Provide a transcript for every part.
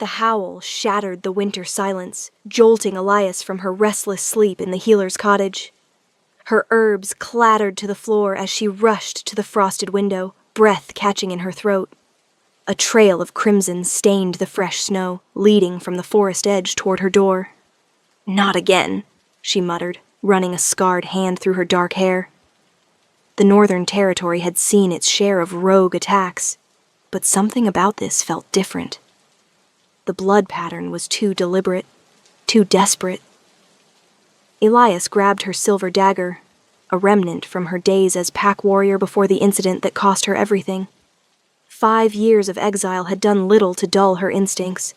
The howl shattered the winter silence, jolting Elias from her restless sleep in the healer's cottage. Her herbs clattered to the floor as she rushed to the frosted window, breath catching in her throat. A trail of crimson stained the fresh snow, leading from the forest edge toward her door. "Not again," she muttered, running a scarred hand through her dark hair. The Northern Territory had seen its share of rogue attacks, but something about this felt different. The blood pattern was too deliberate, too desperate. Elias grabbed her silver dagger, a remnant from her days as pack warrior before the incident that cost her everything. 5 years of exile had done little to dull her instincts.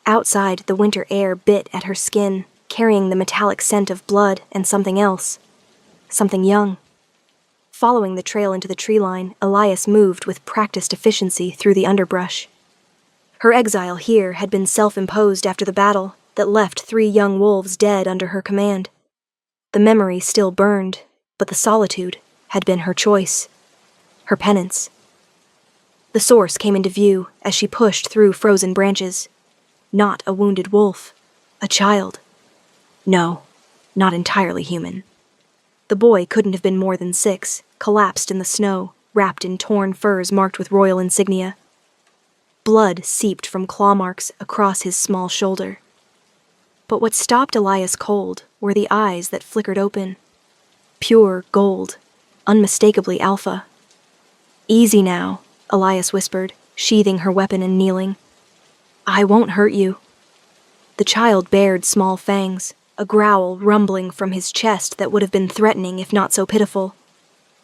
Outside, the winter air bit at her skin, carrying the metallic scent of blood and something else. Something young. Following the trail into the tree line, Elias moved with practiced efficiency through the underbrush. Her exile here had been self-imposed after the battle that left 3 young wolves dead under her command. The memory still burned, but the solitude had been her choice, her penance. The source came into view as she pushed through frozen branches. Not a wounded wolf, a child. No, not entirely human. The boy couldn't have been more than 6, collapsed in the snow, wrapped in torn furs marked with royal insignia. Blood seeped from claw marks across his small shoulder. But what stopped Elias cold were the eyes that flickered open. Pure gold, unmistakably alpha. "Easy now," Elias whispered, sheathing her weapon and kneeling. "I won't hurt you." The child bared small fangs, a growl rumbling from his chest that would have been threatening if not so pitiful.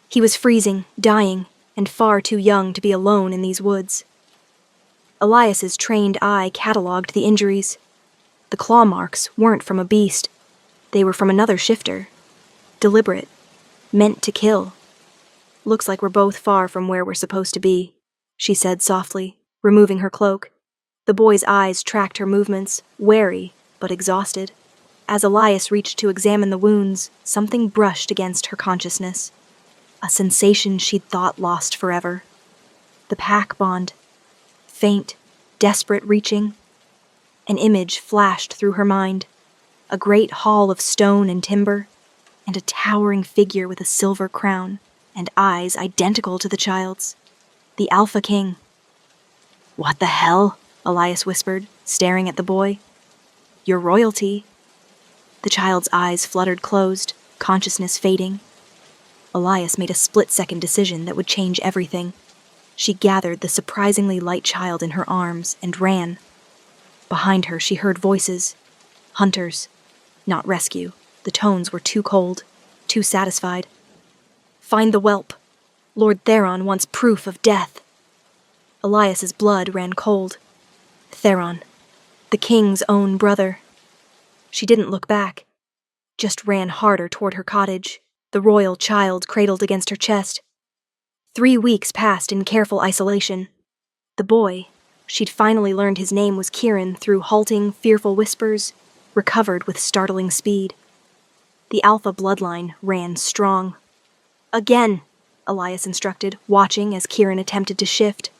He was freezing, dying, and far too young to be alone in these woods. Elias's trained eye catalogued the injuries. The claw marks weren't from a beast. They were from another shifter. Deliberate. Meant to kill. "Looks like we're both far from where we're supposed to be," she said softly, removing her cloak. The boy's eyes tracked her movements, wary but exhausted. As Elias reached to examine the wounds, something brushed against her consciousness. A sensation she'd thought lost forever. The pack bond. Faint, desperate reaching. An image flashed through her mind. A great hall of stone and timber, and a towering figure with a silver crown and eyes identical to the child's. The Alpha King. "What the hell?" Elias whispered, staring at the boy. "Your royalty." The child's eyes fluttered closed, consciousness fading. Elias made a split-second decision that would change everything. She gathered the surprisingly light child in her arms and ran. Behind her, she heard voices. Hunters. Not rescue. The tones were too cold, too satisfied. "Find the whelp. Lord Theron wants proof of death." Elias's blood ran cold. Theron. The king's own brother. She didn't look back. Just ran harder toward her cottage, the royal child cradled against her chest. 3 weeks passed in careful isolation. The boy, she'd finally learned his name was Kieran through halting, fearful whispers, recovered with startling speed. The Alpha bloodline ran strong. "Again," Elias instructed, watching as Kieran attempted to shift.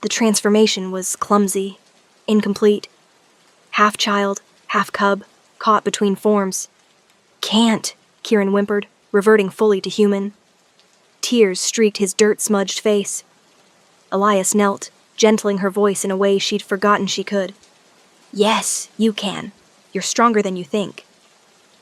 The transformation was clumsy, incomplete. Half child, half cub, caught between forms. "Can't," Kieran whimpered, reverting fully to human. Tears streaked his dirt-smudged face. Elias knelt, gentling her voice in a way she'd forgotten she could. "Yes, you can. You're stronger than you think."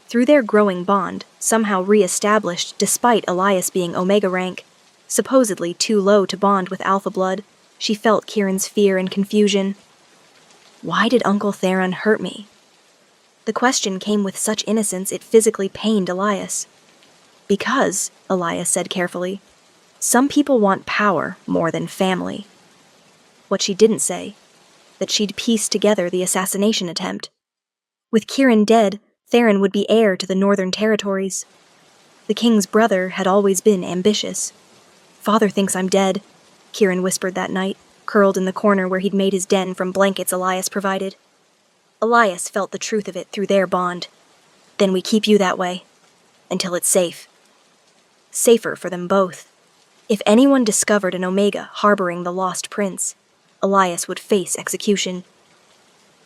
Through their growing bond, somehow re-established despite Elias being Omega rank, supposedly too low to bond with Alpha blood, she felt Kieran's fear and confusion. Why did Uncle Theron hurt me? The question came with such innocence it physically pained Elias. "Because," Elias said carefully, "some people want power more than family." What she didn't say, that she'd pieced together the assassination attempt. With Kieran dead, Theron would be heir to the Northern Territories. The king's brother had always been ambitious. "Father thinks I'm dead," Kieran whispered that night, curled in the corner where he'd made his den from blankets Elias provided. Elias felt the truth of it through their bond. "Then we keep you that way. Until it's safe." Safer for them both. If anyone discovered an Omega harboring the lost prince, Elias would face execution.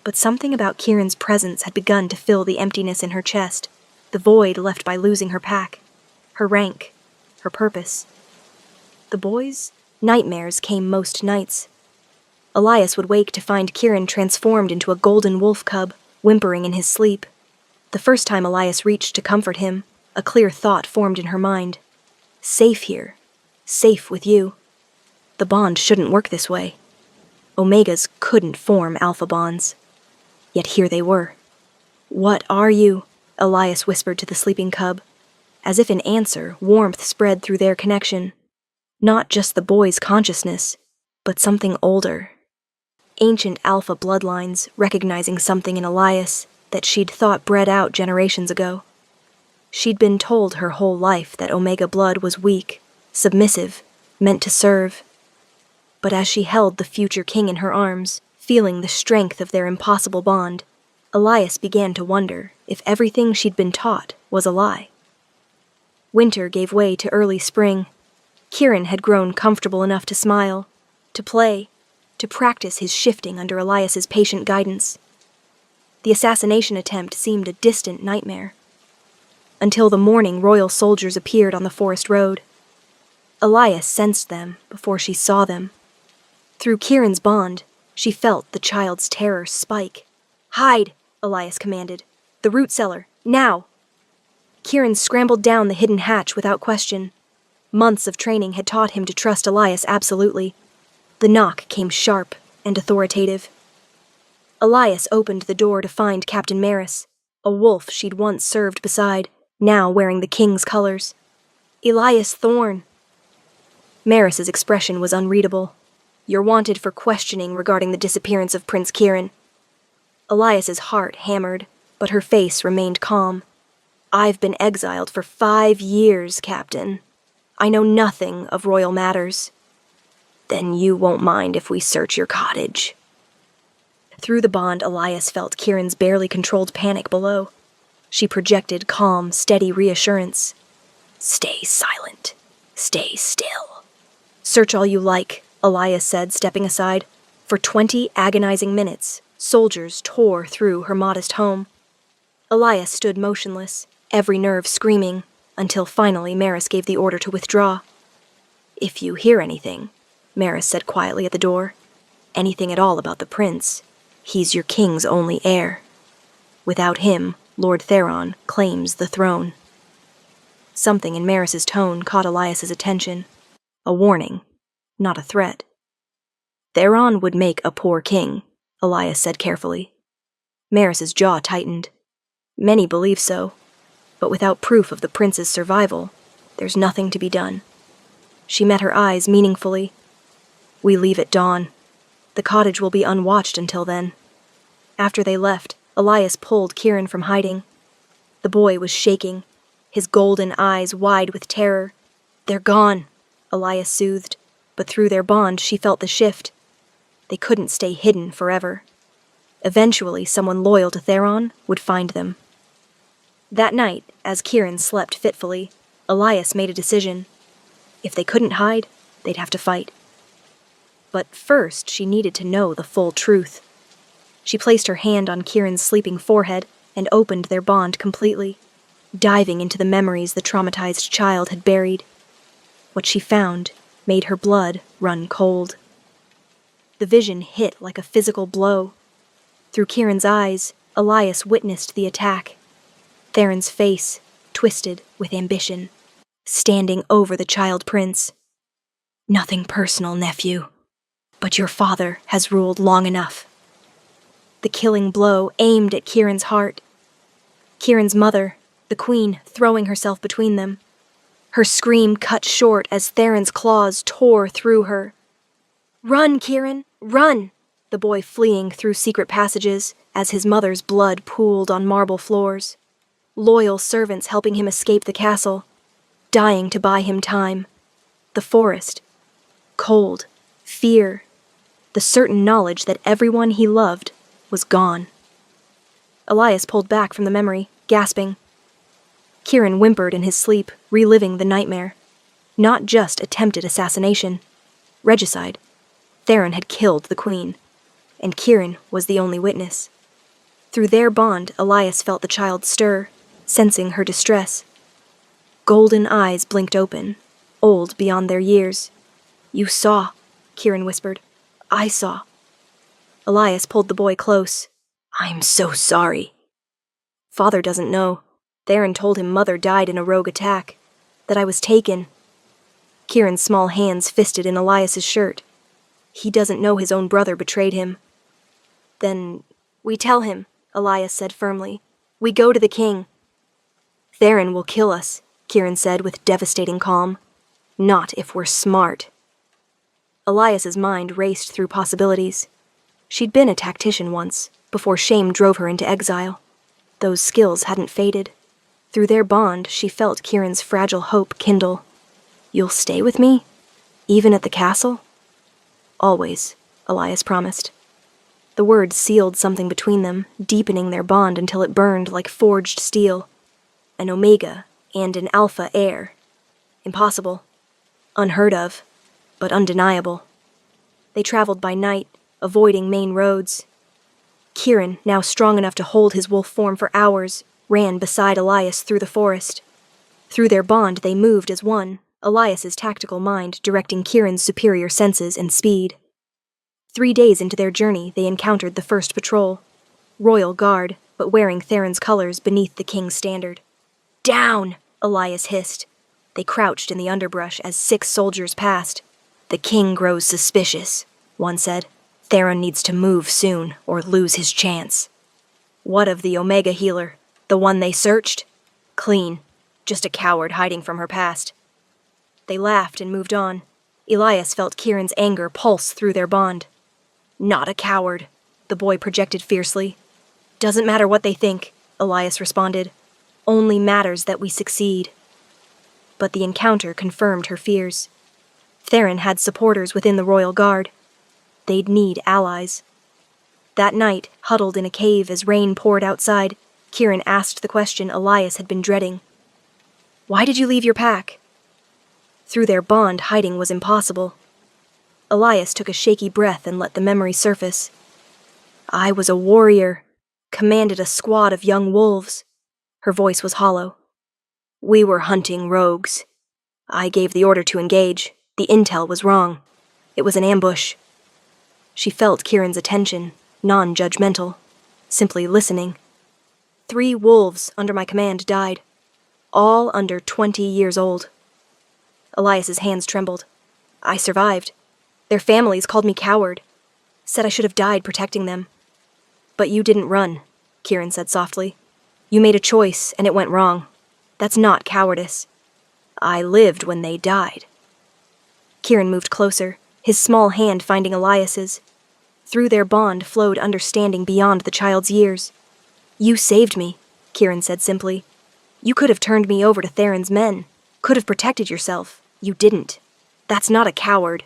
But something about Kieran's presence had begun to fill the emptiness in her chest, the void left by losing her pack, her rank, her purpose. The boys' nightmares came most nights. Elias would wake to find Kieran transformed into a golden wolf cub, whimpering in his sleep. The first time Elias reached to comfort him, a clear thought formed in her mind. Safe here. Safe with you. The bond shouldn't work this way. Omegas couldn't form alpha bonds. Yet here they were. "What are you?" Elias whispered to the sleeping cub. As if in answer, warmth spread through their connection. Not just the boy's consciousness, but something older. Ancient alpha bloodlines recognizing something in Elias that she'd thought bred out generations ago. She'd been told her whole life that Omega blood was weak, submissive, meant to serve. But as she held the future king in her arms, feeling the strength of their impossible bond, Elias began to wonder if everything she'd been taught was a lie. Winter gave way to early spring. Kieran had grown comfortable enough to smile, to play, to practice his shifting under Elias's patient guidance. The assassination attempt seemed a distant nightmare. Until the morning royal soldiers appeared on the forest road. Elias sensed them before she saw them. Through Kieran's bond, she felt the child's terror spike. "Hide!" Elias commanded. "The root cellar, now!" Kieran scrambled down the hidden hatch without question. Months of training had taught him to trust Elias absolutely. The knock came sharp and authoritative. Elias opened the door to find Captain Maris, a wolf she'd once served beside, now wearing the king's colors. "Elias Thorne." Maris's expression was unreadable. "You're wanted for questioning regarding the disappearance of Prince Kieran." Elias's heart hammered, but her face remained calm. "I've been exiled for 5 years, Captain. I know nothing of royal matters." "Then you won't mind if we search your cottage." Through the bond, Elias felt Kieran's barely controlled panic below. She projected calm, steady reassurance. "Stay silent. Stay still." "Search all you like," Elias said, stepping aside. For 20 agonizing minutes, soldiers tore through her modest home. Elias stood motionless, every nerve screaming, until finally Maris gave the order to withdraw. "If you hear anything," Maris said quietly at the door, "anything at all about the prince, he's your king's only heir. Without him, Lord Theron claims the throne." Something in Maris's tone caught Elias's attention. A warning, not a threat. "Theron would make a poor king," Elias said carefully. Maris's jaw tightened. "Many believe so, but without proof of the prince's survival, there's nothing to be done." She met her eyes meaningfully. "We leave at dawn. The cottage will be unwatched until then." After they left, Elias pulled Kieran from hiding. The boy was shaking, his golden eyes wide with terror. "They're gone," Elias soothed, but through their bond she felt the shift. They couldn't stay hidden forever. Eventually, someone loyal to Theron would find them. That night, as Kieran slept fitfully, Elias made a decision. If they couldn't hide, they'd have to fight. But first, she needed to know the full truth. She placed her hand on Kieran's sleeping forehead and opened their bond completely, diving into the memories the traumatized child had buried. What she found made her blood run cold. The vision hit like a physical blow. Through Kieran's eyes, Elias witnessed the attack. Theron's face, twisted with ambition, standing over the child prince. "Nothing personal, nephew, but your father has ruled long enough." The killing blow aimed at Kieran's heart. Kieran's mother, the queen, throwing herself between them. Her scream cut short as Theron's claws tore through her. "Run, Kieran, run!" The boy fleeing through secret passages as his mother's blood pooled on marble floors. Loyal servants helping him escape the castle, dying to buy him time. The forest. Cold. Fear. The certain knowledge that everyone he loved was gone. Elias pulled back from the memory, gasping. Kieran whimpered in his sleep, reliving the nightmare. Not just attempted assassination. Regicide. Theron had killed the queen, and Kieran was the only witness. Through their bond, Elias felt the child stir, sensing her distress. Golden eyes blinked open, old beyond their years. "You saw," Kieran whispered. "I saw." Elias pulled the boy close. "I'm so sorry." "Father doesn't know. Theron told him Mother died in a rogue attack, that I was taken." Kieran's small hands fisted in Elias's shirt. "He doesn't know his own brother betrayed him." "Then we tell him," Elias said firmly. "We go to the king." "Theron will kill us," Kieran said with devastating calm. "Not if we're smart." Elias's mind raced through possibilities. She'd been a tactician once, before shame drove her into exile. Those skills hadn't faded. Through their bond, she felt Kieran's fragile hope kindle. "You'll stay with me? Even at the castle?" "Always," Elias promised. The words sealed something between them, deepening their bond until it burned like forged steel. An Omega and an Alpha heir. Impossible. Unheard of, but undeniable. They traveled by night, avoiding main roads. Kieran, now strong enough to hold his wolf form for hours, ran beside Elias through the forest. Through their bond, they moved as one, Elias's tactical mind directing Kieran's superior senses and speed. 3 days into their journey, they encountered the first patrol. Royal Guard, but wearing Theron's colors beneath the king's standard. "Down!" Elias hissed. They crouched in the underbrush as 6 soldiers passed. "The king grows suspicious," one said. "Theron needs to move soon, or lose his chance." "What of the Omega healer? The one they searched?" "Clean. Just a coward hiding from her past." They laughed and moved on. Elias felt Kieran's anger pulse through their bond. "Not a coward," the boy projected fiercely. "Doesn't matter what they think," Elias responded. "Only matters that we succeed." But the encounter confirmed her fears. Theron had supporters within the Royal Guard. They'd need allies. That night, huddled in a cave as rain poured outside, Kieran asked the question Elias had been dreading. "Why did you leave your pack?" Through their bond, hiding was impossible. Elias took a shaky breath and let the memory surface. "I was a warrior, commanded a squad of young wolves." Her voice was hollow. "We were hunting rogues. I gave the order to engage. The intel was wrong. It was an ambush." She felt Kieran's attention, non-judgmental, simply listening. 3 wolves under my command died, all under 20 years old. Elias's hands trembled. "I survived. Their families called me coward, said I should have died protecting them." "But you didn't run," Kieran said softly. "You made a choice, and it went wrong. That's not cowardice." "I lived when they died." Kieran moved closer, his small hand finding Elias's. Through their bond flowed understanding beyond the child's years. "You saved me," Kieran said simply. "You could have turned me over to Theron's men, could have protected yourself. You didn't. That's not a coward."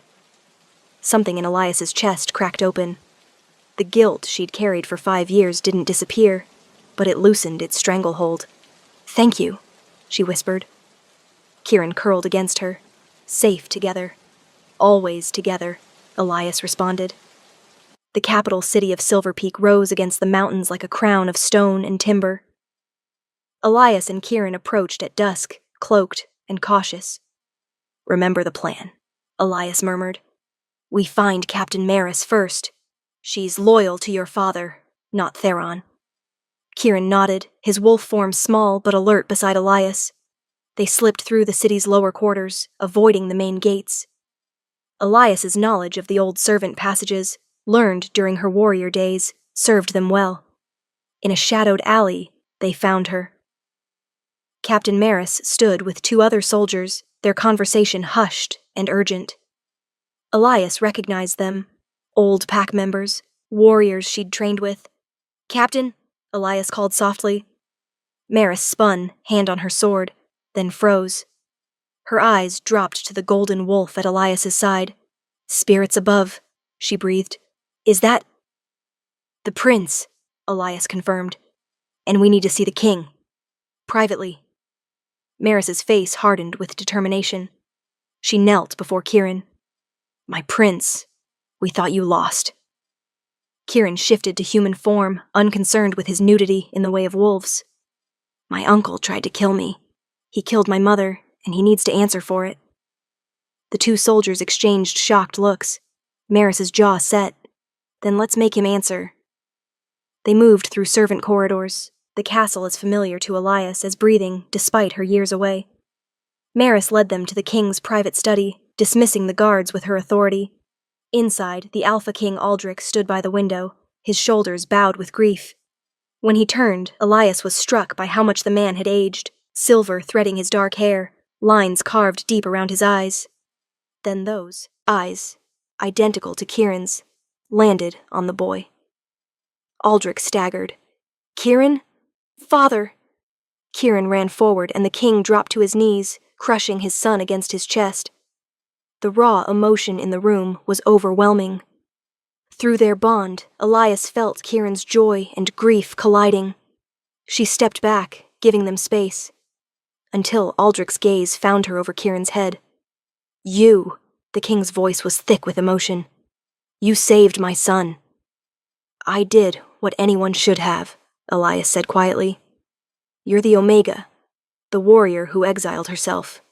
Something in Elias's chest cracked open. The guilt she'd carried for 5 years didn't disappear, but it loosened its stranglehold. "Thank you," she whispered. Kieran curled against her. "Safe together. Always together," Elias responded. The capital city of Silver Peak rose against the mountains like a crown of stone and timber. Elias and Kieran approached at dusk, cloaked and cautious. "Remember the plan," Elias murmured. "We find Captain Maris first. She's loyal to your father, not Theron." Kieran nodded, his wolf form small but alert beside Elias. They slipped through the city's lower quarters, avoiding the main gates. Elias's knowledge of the old servant passages, learned during her warrior days, served them well. In a shadowed alley, they found her. Captain Maris stood with 2 other soldiers, their conversation hushed and urgent. Elias recognized them, old pack members, warriors she'd trained with. "Captain," Elias called softly. Maris spun, hand on her sword, then froze. Her eyes dropped to the golden wolf at Elias's side. "Spirits above," she breathed. "Is that—" "The prince," Elias confirmed. "And we need to see the king. Privately." Maris's face hardened with determination. She knelt before Kieran. "My prince, We thought you lost." Kieran shifted to human form, unconcerned with his nudity in the way of wolves. "My uncle tried to kill me. He killed my mother, and he needs to answer for it." The two soldiers exchanged shocked looks. Maris's jaw set. "Then let's make him answer." They moved through servant corridors, the castle as familiar to Elias as breathing, despite her years away. Maris led them to the king's private study, dismissing the guards with her authority. Inside, the Alpha King Aldrich stood by the window, his shoulders bowed with grief. When he turned, Elias was struck by how much the man had aged, silver threading his dark hair, lines carved deep around his eyes. Then those eyes, identical to Kieran's, landed on the boy. Aldrich staggered. "Kieran? Father!" Kieran ran forward, and the king dropped to his knees, crushing his son against his chest. The raw emotion in the room was overwhelming. Through their bond, Elias felt Kieran's joy and grief colliding. She stepped back, giving them space, until Aldrich's gaze found her over Kieran's head. "You," the king's voice was thick with emotion. "You saved my son." "I did what anyone should have," Elias said quietly. "You're the Omega, the warrior who exiled herself."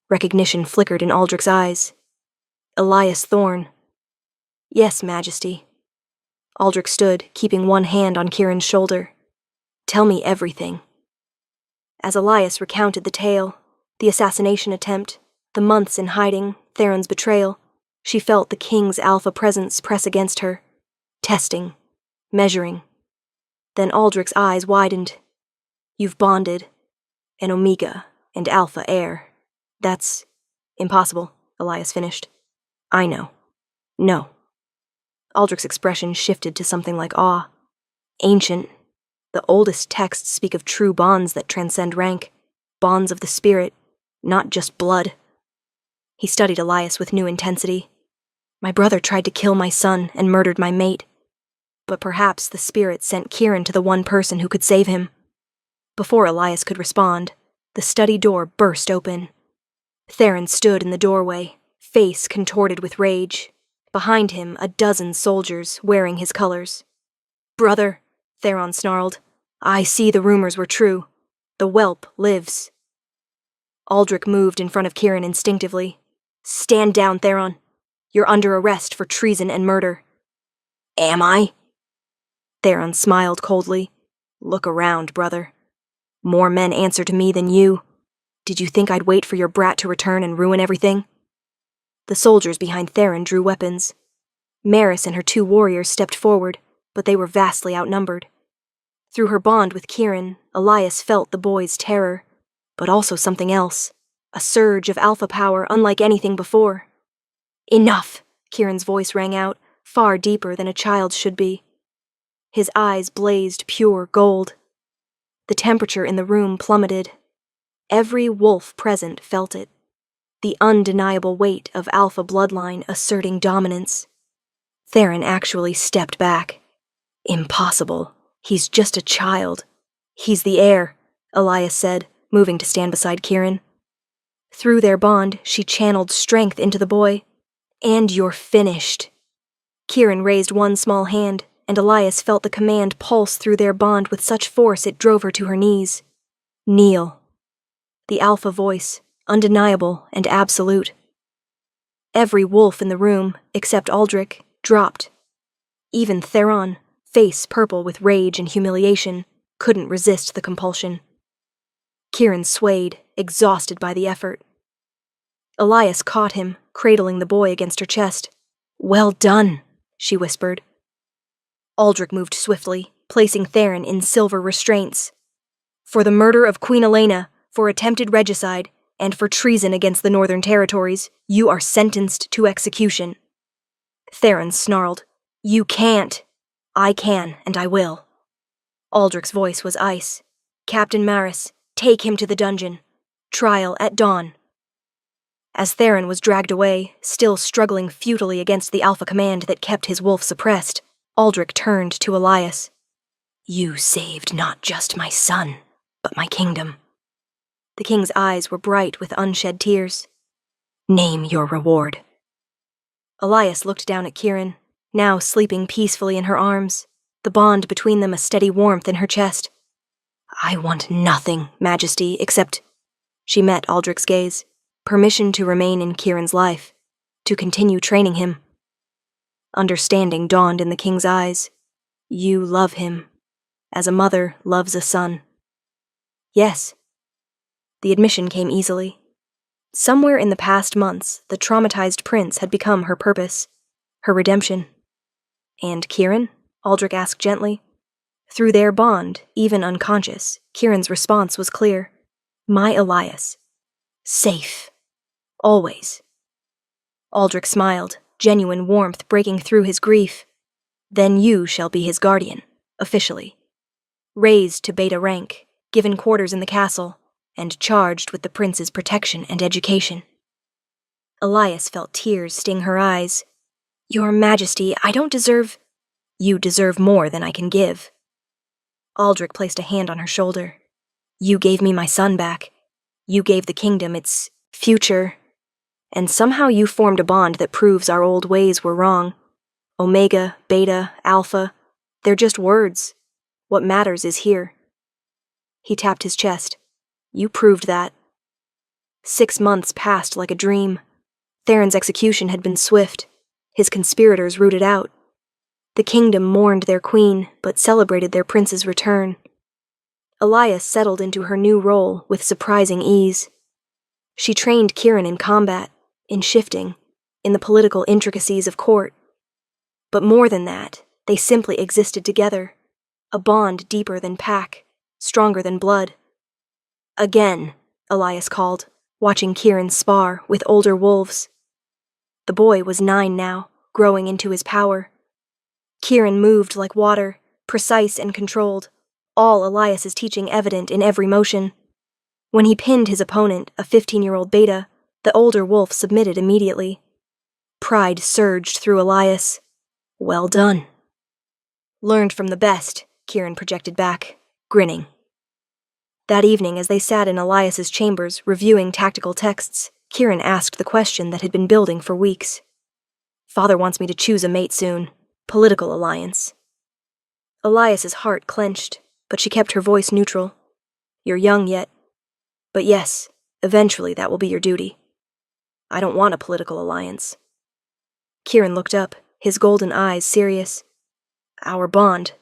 Recognition flickered in Aldrich's eyes. "Elias Thorne." "Yes, Majesty." Aldrich stood, keeping one hand on Kieran's shoulder. "Tell me everything." As Elias recounted the tale, the assassination attempt, the months in hiding, Theron's betrayal, she felt the king's alpha presence press against her, testing, measuring. Then Aldrich's eyes widened. "You've bonded, an Omega and Alpha heir. That's impossible," Elias finished. "I know. No." Aldrich's expression shifted to something like awe. "Ancient. The oldest texts speak of true bonds that transcend rank, bonds of the spirit, not just blood." He studied Elias with new intensity. "My brother tried to kill my son and murdered my mate. But perhaps the spirit sent Kieran to the one person who could save him." Before Elias could respond, the study door burst open. Theron stood in the doorway, face contorted with rage. Behind him, a dozen soldiers wearing his colors. "Brother," Theron snarled, "I see the rumors were true. The whelp lives." Aldrich moved in front of Kieran instinctively. "Stand down, Theron. You're under arrest for treason and murder." "Am I?" Theron smiled coldly. "Look around, brother. More men answer to me than you. Did you think I'd wait for your brat to return and ruin everything?" The soldiers behind Theron drew weapons. Maris and her two warriors stepped forward, but they were vastly outnumbered. Through her bond with Kieran, Elias felt the boy's terror, but also something else, a surge of alpha power unlike anything before. "Enough!" Kieran's voice rang out, far deeper than a child's should be. His eyes blazed pure gold. The temperature in the room plummeted. Every wolf present felt it. The undeniable weight of alpha bloodline asserting dominance. Theron actually stepped back. "Impossible. He's just a child." "He's the heir," Elias said, moving to stand beside Kieran. Through their bond, she channeled strength into the boy. "And you're finished." Kieran raised one small hand, and Elias felt the command pulse through their bond with such force it drove her to her knees. "Kneel." The alpha voice, undeniable and absolute. Every wolf in the room, except Aldrich, dropped. Even Theron, face purple with rage and humiliation, couldn't resist the compulsion. Kieran swayed, exhausted by the effort. Elias caught him, cradling the boy against her chest. "Well done," she whispered. Aldrich moved swiftly, placing Theron in silver restraints. "For the murder of Queen Elena, for attempted regicide, and for treason against the Northern Territories, you are sentenced to execution." Theron snarled. "You can't." "I can, and I will." Aldrich's voice was ice. "Captain Maris, take him to the dungeon. Trial at dawn." As Theron was dragged away, still struggling futilely against the alpha command that kept his wolf suppressed, Aldrich turned to Elias. "You saved not just my son, but my kingdom." The king's eyes were bright with unshed tears. "Name your reward." Elias looked down at Kieran, now sleeping peacefully in her arms, the bond between them a steady warmth in her chest. "I want nothing, Majesty, except—" She met Aldrich's gaze. Permission to remain in Kieran's life, to continue training him. Understanding dawned in the king's eyes. "You love him, as a mother loves a son." "Yes." The admission came easily. Somewhere in the past months, the traumatized prince had become her purpose, her redemption. "And Kieran?" Aldrich asked gently. Through their bond, even unconscious, Kieran's response was clear. "My Elias. Safe. Always." Aldrich smiled, genuine warmth breaking through his grief. "Then you shall be his guardian, officially. Raised to beta rank, given quarters in the castle, and charged with the prince's protection and education." Elias felt tears sting her eyes. "Your Majesty, I don't deserve—" "You deserve more than I can give." Aldrich placed a hand on her shoulder. "You gave me my son back. You gave the kingdom its future. And somehow you formed a bond that proves our old ways were wrong. Omega, Beta, Alpha, they're just words. What matters is here." He tapped his chest. "You proved that." 6 months passed like a dream. Theron's execution had been swift, his conspirators rooted out. The kingdom mourned their queen, but celebrated their prince's return. Elias settled into her new role with surprising ease. She trained Kieran in combat, in shifting, in the political intricacies of court. But more than that, they simply existed together, a bond deeper than pack, stronger than blood. "Again," Elias called, watching Kieran spar with older wolves. The boy was 9 now, growing into his power. Kieran moved like water, precise and controlled, all Elias's teaching evident in every motion. When he pinned his opponent, a 15-year-old beta, the older wolf submitted immediately. Pride surged through Elias. "Well done." "Learned from the best," Kieran projected back, grinning. That evening, as they sat in Elias's chambers reviewing tactical texts, Kieran asked the question that had been building for weeks. "Father wants me to choose a mate soon. Political alliance." Elias's heart clenched, but she kept her voice neutral. "You're young yet. But yes, eventually that will be your duty." "I don't want a political alliance." Kieran looked up, his golden eyes serious. "Our bond.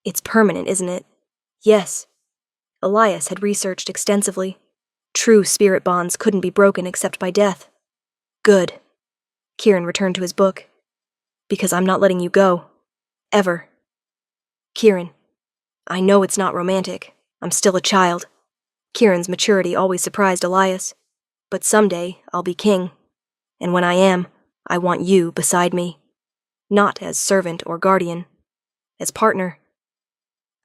It's permanent, isn't it?" "Yes." Elias had researched extensively. True spirit bonds couldn't be broken except by death. "Good." Kieran returned to his book. "Because I'm not letting you go. Ever." "Kieran, I know it's not romantic. I'm still a child." Kieran's maturity always surprised Elias. "But someday I'll be king. And when I am, I want you beside me. Not as servant or guardian. As partner."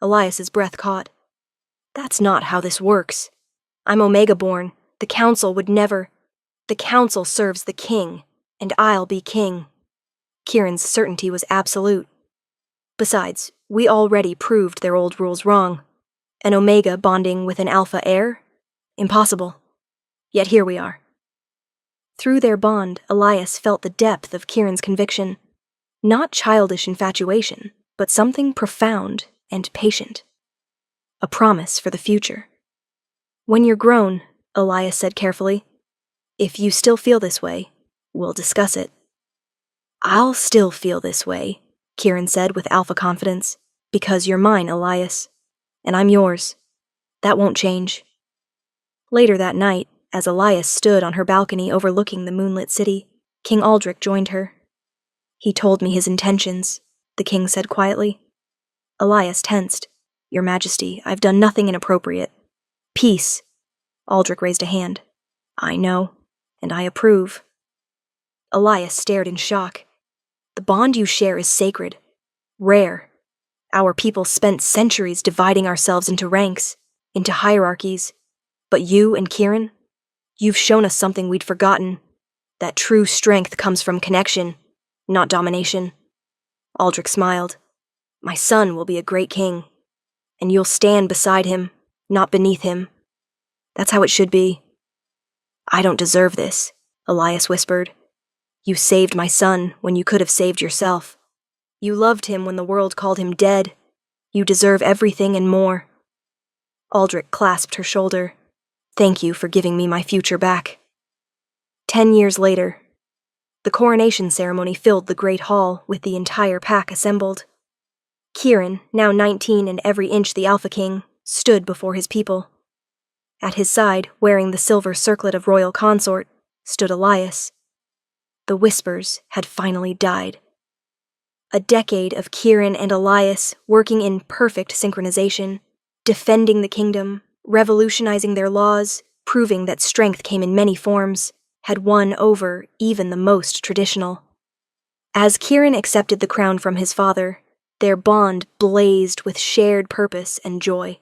Elias's breath caught. "That's not how this works. I'm Omega-born. The Council would never—" "The Council serves the king, and I'll be king." Kieran's certainty was absolute. Besides, we already proved their old rules wrong. An Omega bonding with an Alpha heir? Impossible. Yet here we are. Through their bond, Elias felt the depth of Kieran's conviction. Not childish infatuation, but something profound and patient. A promise for the future. "When you're grown," Elias said carefully, "if you still feel this way, we'll discuss it." "I'll still feel this way," Kieran said with alpha confidence, "because you're mine, Elias. And I'm yours. That won't change." Later that night, as Elias stood on her balcony overlooking the moonlit city, King Aldrich joined her. "He told me his intentions," the king said quietly. Elias tensed. "Your Majesty, I've done nothing inappropriate." "Peace." Aldrich raised a hand. "I know, and I approve." Elias stared in shock. "The bond you share is sacred. Rare. Our people spent centuries dividing ourselves into ranks, into hierarchies. But you and Kieran, you've shown us something we'd forgotten. That true strength comes from connection, not domination." Aldrich smiled. "My son will be a great king, and you'll stand beside him, not beneath him. That's how it should be." "I don't deserve this," Elias whispered. You saved my son when you could have saved yourself. You loved him when the world called him dead. You deserve everything and more. Aldrich clasped her shoulder. Thank you for giving me my future back. 10 years later, the coronation ceremony filled the great hall with the entire pack assembled. Kirin, now 19 and every inch the Alpha King, stood before his people. At his side, wearing the silver circlet of royal consort, stood Elias. The whispers had finally died. A decade of Kirin and Elias working in perfect synchronization, defending the kingdom, revolutionizing their laws, proving that strength came in many forms, had won over even the most traditional. As Kirin accepted the crown from his father, their bond blazed with shared purpose and joy.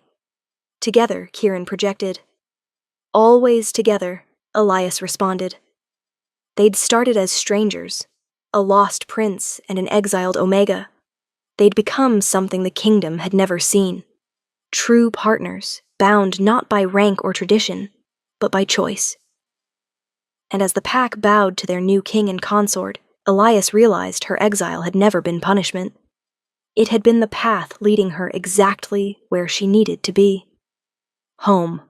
Together, Kirin projected. Always together, Elias responded. They'd started as strangers, a lost prince and an exiled Omega. They'd become something the kingdom had never seen. True partners, bound not by rank or tradition, but by choice. And as the pack bowed to their new king and consort, Elias realized her exile had never been punishment. It had been the path leading her exactly where she needed to be. Home.